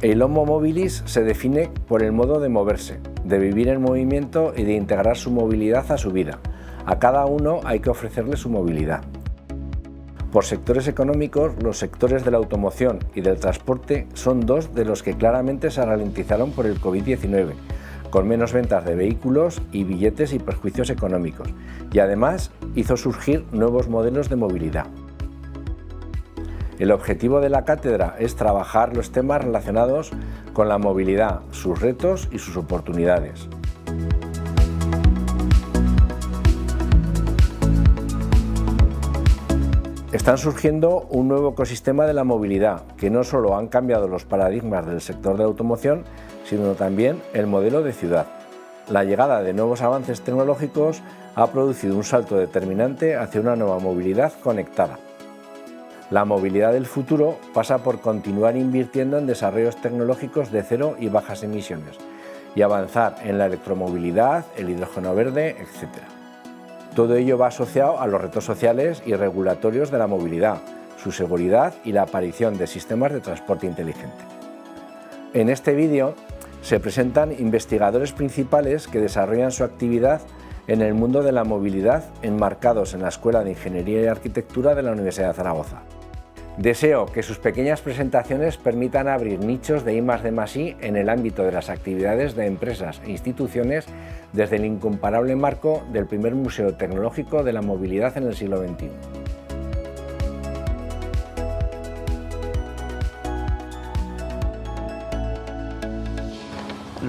El Homo mobilis se define por el modo de moverse, de vivir en movimiento y de integrar su movilidad a su vida. A cada uno hay que ofrecerle su movilidad. Por sectores económicos, los sectores de la automoción y del transporte son dos de los que claramente se ralentizaron por el COVID-19, con menos ventas de vehículos y billetes y perjuicios económicos, y además hizo surgir nuevos modelos de movilidad. El objetivo de la cátedra es trabajar los temas relacionados con la movilidad, sus retos y sus oportunidades. Están surgiendo un nuevo ecosistema de la movilidad, que no solo han cambiado los paradigmas del sector de la automoción, sino también el modelo de ciudad. La llegada de nuevos avances tecnológicos ha producido un salto determinante hacia una nueva movilidad conectada. La movilidad del futuro pasa por continuar invirtiendo en desarrollos tecnológicos de cero y bajas emisiones y avanzar en la electromovilidad, el hidrógeno verde, etc. Todo ello va asociado a los retos sociales y regulatorios de la movilidad, su seguridad y la aparición de sistemas de transporte inteligente. En este vídeo se presentan investigadores principales que desarrollan su actividad en el mundo de la movilidad enmarcados en la Escuela de Ingeniería y Arquitectura de la Universidad de Zaragoza. Deseo que sus pequeñas presentaciones permitan abrir nichos de I+D+I en el ámbito de las actividades de empresas e instituciones desde el incomparable marco del primer museo tecnológico de la movilidad en el siglo XXI.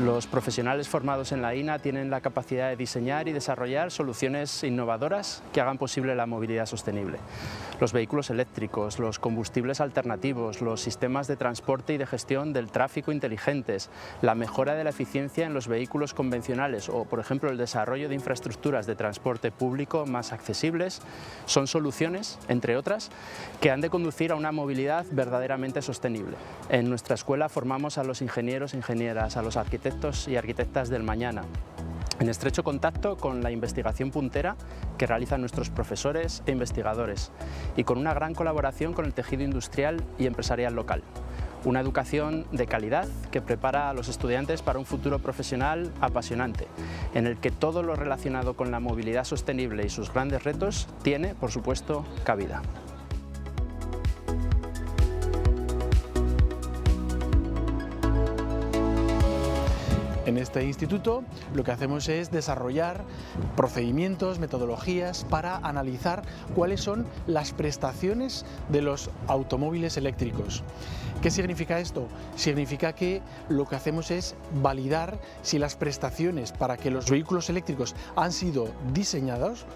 Los profesionales formados en la INA tienen la capacidad de diseñar y desarrollar soluciones innovadoras que hagan posible la movilidad sostenible. Los vehículos eléctricos, los combustibles alternativos, los sistemas de transporte y de gestión del tráfico inteligentes, la mejora de la eficiencia en los vehículos convencionales o, por ejemplo, el desarrollo de infraestructuras de transporte público más accesibles son soluciones, entre otras, que han de conducir a una movilidad verdaderamente sostenible. En nuestra escuela formamos a los ingenieros e ingenieras, a los arquitectos y arquitectas del mañana, en estrecho contacto con la investigación puntera que realizan nuestros profesores e investigadores y con una gran colaboración con el tejido industrial y empresarial local. Una educación de calidad que prepara a los estudiantes para un futuro profesional apasionante, en el que todo lo relacionado con la movilidad sostenible y sus grandes retos tiene, por supuesto, cabida. En este instituto lo que hacemos es desarrollar procedimientos, metodologías para analizar cuáles son las prestaciones de los automóviles eléctricos. ¿Qué significa esto? Significa que lo que hacemos es validar si las prestaciones para que los vehículos eléctricos han sido diseñados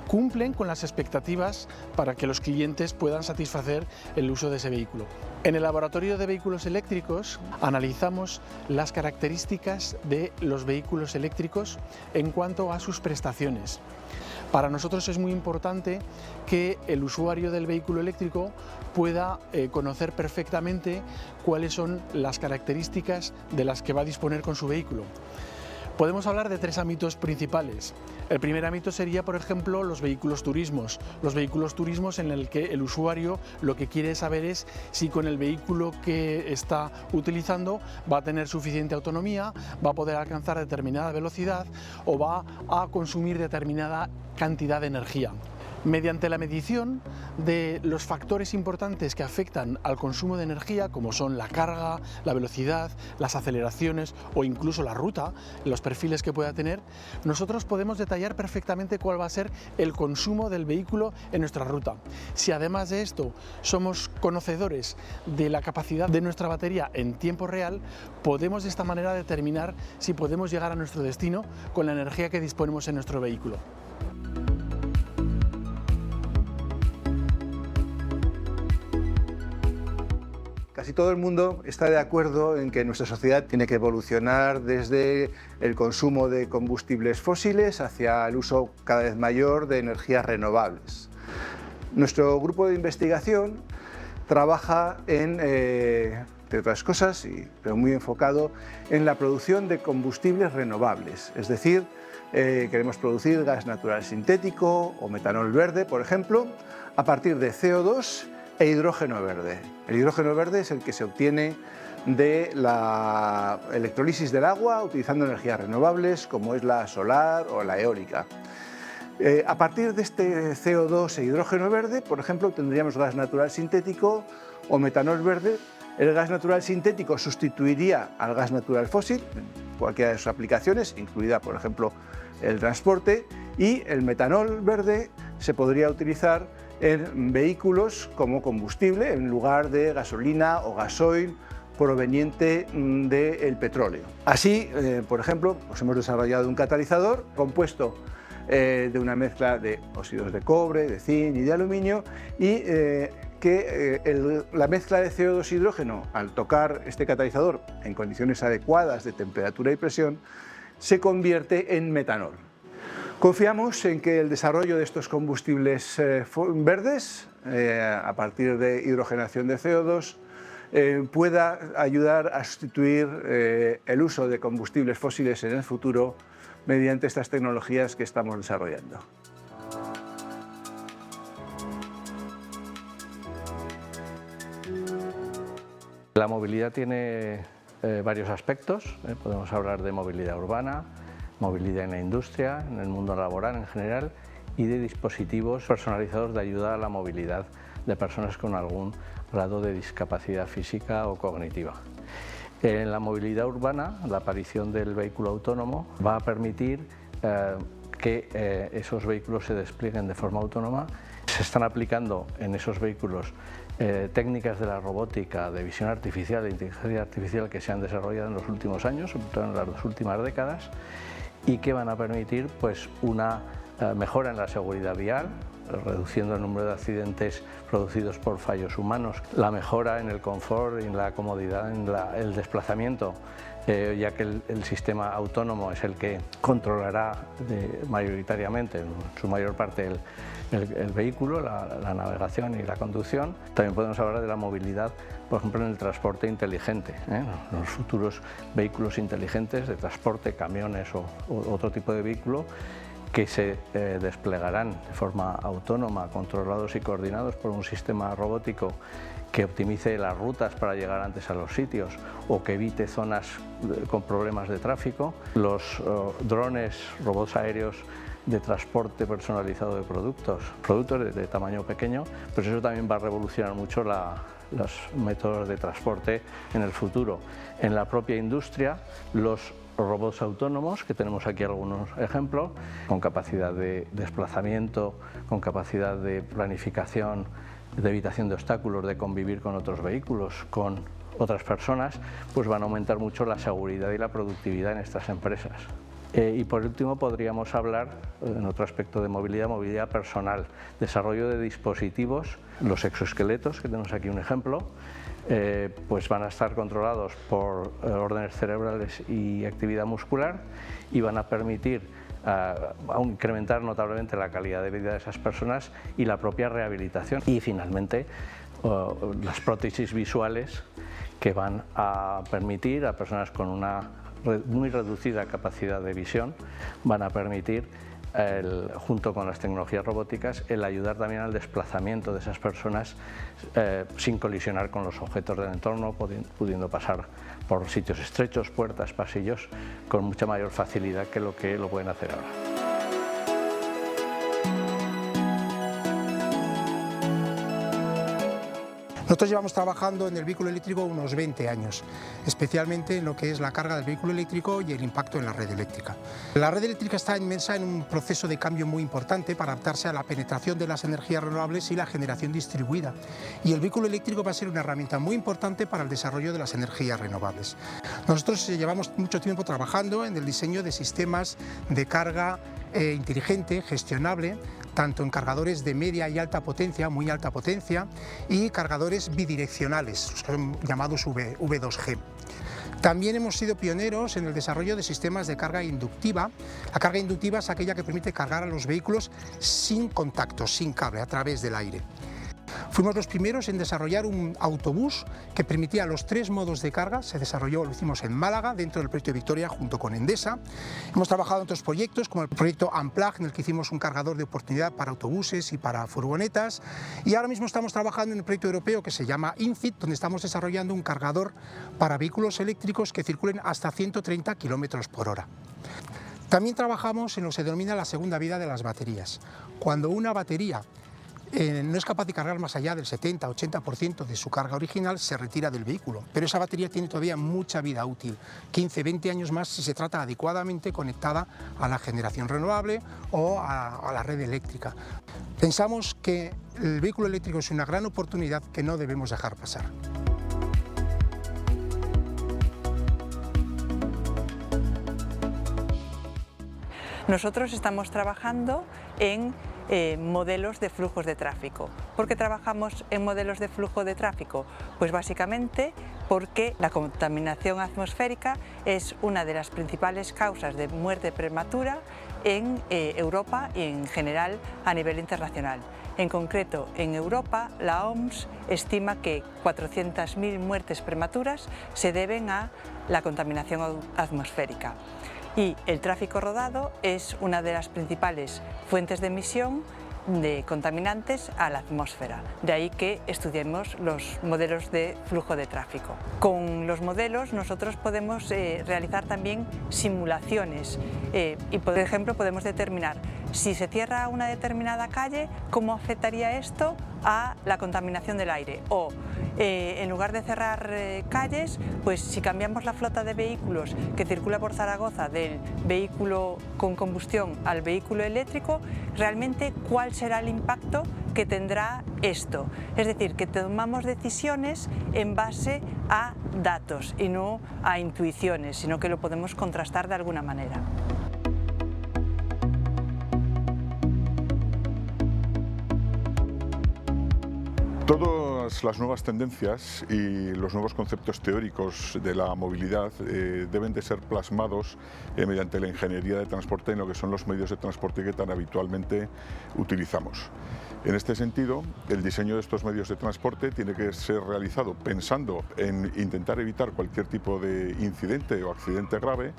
cumplen con las expectativas para que los clientes puedan satisfacer el uso de ese vehículo. En el laboratorio de vehículos eléctricos analizamos las características de los vehículos eléctricos en cuanto a sus prestaciones. Para nosotros es muy importante que el usuario del vehículo eléctrico pueda conocer perfectamente cuáles son las características de las que va a disponer con su vehículo. Podemos hablar de tres ámbitos principales. El primer ámbito sería, por ejemplo, los vehículos turismos. Los vehículos turismos en el que el usuario lo que quiere saber es si con el vehículo que está utilizando va a tener suficiente autonomía, va a poder alcanzar determinada velocidad o va a consumir determinada cantidad de energía. Mediante la medición de los factores importantes que afectan al consumo de energía, como son la carga, la velocidad, las aceleraciones o incluso la ruta, los perfiles que pueda tener, nosotros podemos detallar perfectamente cuál va a ser el consumo del vehículo en nuestra ruta. Si además de esto somos conocedores de la capacidad de nuestra batería en tiempo real, podemos de esta manera determinar si podemos llegar a nuestro destino con la energía que disponemos en nuestro vehículo. Casi todo el mundo está de acuerdo en que nuestra sociedad tiene que evolucionar desde el consumo de combustibles fósiles hacia el uso cada vez mayor de energías renovables. Nuestro grupo de investigación trabaja entre otras cosas, pero muy enfocado en la producción de combustibles renovables, es decir, queremos producir gas natural sintético o metanol verde, por ejemplo, a partir de CO2 e hidrógeno verde. El hidrógeno verde es el que se obtiene de la electrólisis del agua utilizando energías renovables como es la solar o la eólica. A partir de este CO2 e hidrógeno verde, por ejemplo, tendríamos gas natural sintético o metanol verde. El gas natural sintético sustituiría al gas natural fósil en cualquiera de sus aplicaciones, incluida, por ejemplo, el transporte, y el metanol verde se podría utilizar en vehículos como combustible en lugar de gasolina o gasoil proveniente del petróleo. Así, por ejemplo, pues hemos desarrollado un catalizador compuesto de una mezcla de óxidos de cobre, de zinc y de aluminio, y la mezcla de CO2 y hidrógeno, al tocar este catalizador en condiciones adecuadas de temperatura y presión, se convierte en metanol. Confiamos en que el desarrollo de estos combustibles verdes, a partir de hidrogenación de CO2, pueda ayudar a sustituir el uso de combustibles fósiles en el futuro mediante estas tecnologías que estamos desarrollando. La movilidad tiene varios aspectos. Podemos hablar de movilidad urbana, movilidad en la industria, en el mundo laboral en general, y de dispositivos personalizados de ayuda a la movilidad de personas con algún grado de discapacidad física o cognitiva. En la movilidad urbana, la aparición del vehículo autónomo va a permitir que esos vehículos se desplieguen de forma autónoma. Se están aplicando en esos vehículos técnicas de la robótica, de visión artificial, de inteligencia artificial que se han desarrollado en los últimos años, sobre todo en las 2 últimas décadas, y que van a permitir pues, una mejora en la seguridad vial, reduciendo el número de accidentes producidos por fallos humanos, la mejora en el confort y en la comodidad en el desplazamiento, ya que el sistema autónomo es el que controlará mayoritariamente, en su mayor parte, el vehículo, la navegación y la conducción. También podemos hablar de la movilidad, por ejemplo, en el transporte inteligente, los futuros vehículos inteligentes de transporte, camiones o otro tipo de vehículo, que se desplegarán de forma autónoma, controlados y coordinados por un sistema robótico que optimice las rutas para llegar antes a los sitios o que evite zonas con problemas de tráfico. Los drones, robots aéreos de transporte personalizado de productos de tamaño pequeño, pues eso también va a revolucionar mucho los métodos de transporte en el futuro. En la propia industria, los robots autónomos, que tenemos aquí algunos ejemplos, con capacidad de desplazamiento, con capacidad de planificación, de evitación de obstáculos, de convivir con otros vehículos, con otras personas, pues van a aumentar mucho la seguridad y la productividad en estas empresas. Y por último podríamos hablar, en otro aspecto de movilidad personal, desarrollo de dispositivos, los exoesqueletos, que tenemos aquí un ejemplo, pues van a estar controlados por órdenes cerebrales y actividad muscular y van a permitir incrementar notablemente la calidad de vida de esas personas y la propia rehabilitación. Y finalmente las prótesis visuales, que van a permitir a personas con una muy reducida capacidad de visión, van a permitir, junto con las tecnologías robóticas, el ayudar también al desplazamiento de esas personas sin colisionar con los objetos del entorno, pudiendo pasar por sitios estrechos, puertas, pasillos, con mucha mayor facilidad que lo pueden hacer ahora. Nosotros llevamos trabajando en el vehículo eléctrico unos 20 años, especialmente en lo que es la carga del vehículo eléctrico y el impacto en la red eléctrica. La red eléctrica está inmersa en un proceso de cambio muy importante para adaptarse a la penetración de las energías renovables y la generación distribuida. Y el vehículo eléctrico va a ser una herramienta muy importante para el desarrollo de las energías renovables. Nosotros llevamos mucho tiempo trabajando en el diseño de sistemas de carga inteligente, gestionable, tanto en cargadores de media y alta potencia, muy alta potencia, y cargadores bidireccionales, llamados V2G. También hemos sido pioneros en el desarrollo de sistemas de carga inductiva. La carga inductiva es aquella que permite cargar a los vehículos sin contacto, sin cable, a través del aire. Fuimos los primeros en desarrollar un autobús que permitía los 3 modos de carga. Se desarrolló, lo hicimos en Málaga, dentro del proyecto de Victoria, junto con Endesa. Hemos trabajado en otros proyectos, como el proyecto Unplug, en el que hicimos un cargador de oportunidad para autobuses y para furgonetas. Y ahora mismo estamos trabajando en un proyecto europeo que se llama INFIT, donde estamos desarrollando un cargador para vehículos eléctricos que circulen hasta 130 km/h. También trabajamos en lo que se denomina la segunda vida de las baterías. Cuando una batería no es capaz de cargar más allá del 70-80% de su carga original, se retira del vehículo. Pero esa batería tiene todavía mucha vida útil, 15-20 años más si se trata adecuadamente conectada a la generación renovable o a la red eléctrica. Pensamos que el vehículo eléctrico es una gran oportunidad que no debemos dejar pasar. Nosotros estamos trabajando en modelos de flujos de tráfico. ¿Por qué trabajamos en modelos de flujo de tráfico? Pues básicamente porque la contaminación atmosférica es una de las principales causas de muerte prematura en Europa y en general a nivel internacional. En concreto, en Europa, la OMS estima que 400.000 muertes prematuras se deben a la contaminación atmosférica. Y el tráfico rodado es una de las principales fuentes de emisión de contaminantes a la atmósfera. De ahí que estudiemos los modelos de flujo de tráfico. Con los modelos nosotros podemos realizar también simulaciones y, por ejemplo, podemos determinar si se cierra una determinada calle, cómo afectaría esto a la contaminación del aire, o en lugar de cerrar calles, pues si cambiamos la flota de vehículos que circula por Zaragoza del vehículo con combustión al vehículo eléctrico, realmente cuál será el impacto que tendrá esto. Es decir, que tomamos decisiones en base a datos y no a intuiciones, sino que lo podemos contrastar de alguna manera. Todas las nuevas tendencias y los nuevos conceptos teóricos de la movilidad deben de ser plasmados mediante la ingeniería de transporte en lo que son los medios de transporte que tan habitualmente utilizamos. En este sentido, el diseño de estos medios de transporte tiene que ser realizado pensando en intentar evitar cualquier tipo de incidente o accidente grave,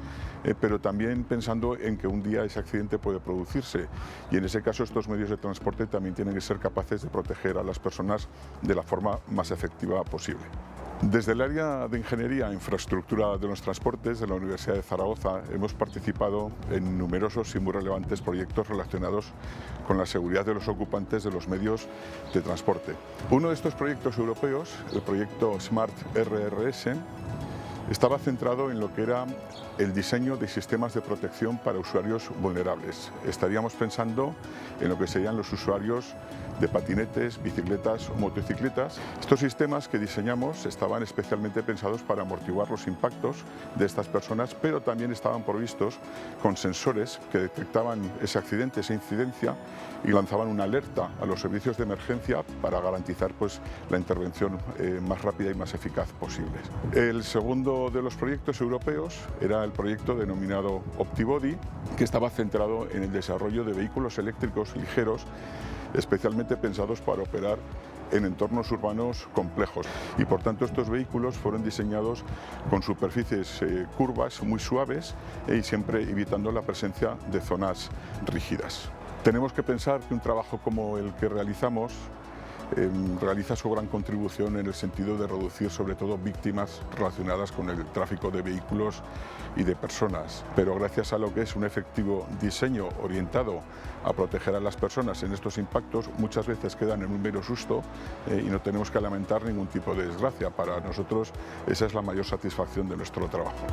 pero también pensando en que un día ese accidente puede producirse, y en ese caso estos medios de transporte también tienen que ser capaces de proteger a las personas de la forma más efectiva posible. Desde el área de Ingeniería e Infraestructura de los Transportes de la Universidad de Zaragoza hemos participado en numerosos y muy relevantes proyectos relacionados con la seguridad de los ocupantes de los medios de transporte. Uno de estos proyectos europeos, el proyecto Smart RRS, estaba centrado en lo que era el diseño de sistemas de protección para usuarios vulnerables. Estaríamos pensando en lo que serían los usuarios de patinetes, bicicletas o motocicletas. Estos sistemas que diseñamos estaban especialmente pensados para amortiguar los impactos de estas personas, pero también estaban provistos con sensores que detectaban ese accidente, esa incidencia, y lanzaban una alerta a los servicios de emergencia para garantizar la intervención más rápida y más eficaz posible. El segundo de los proyectos europeos era el proyecto denominado OptiBody, que estaba centrado en el desarrollo de vehículos eléctricos ligeros, especialmente pensados para operar en entornos urbanos complejos, y por tanto estos vehículos fueron diseñados con superficies curvas muy suaves y siempre evitando la presencia de zonas rígidas. Tenemos que pensar que un trabajo como el que realizamos realiza su gran contribución en el sentido de reducir sobre todo víctimas relacionadas con el tráfico de vehículos y de personas, pero gracias a lo que es un efectivo diseño orientado a proteger a las personas en estos impactos, muchas veces quedan en un mero susto y no tenemos que lamentar ningún tipo de desgracia. Para nosotros esa es la mayor satisfacción de nuestro trabajo.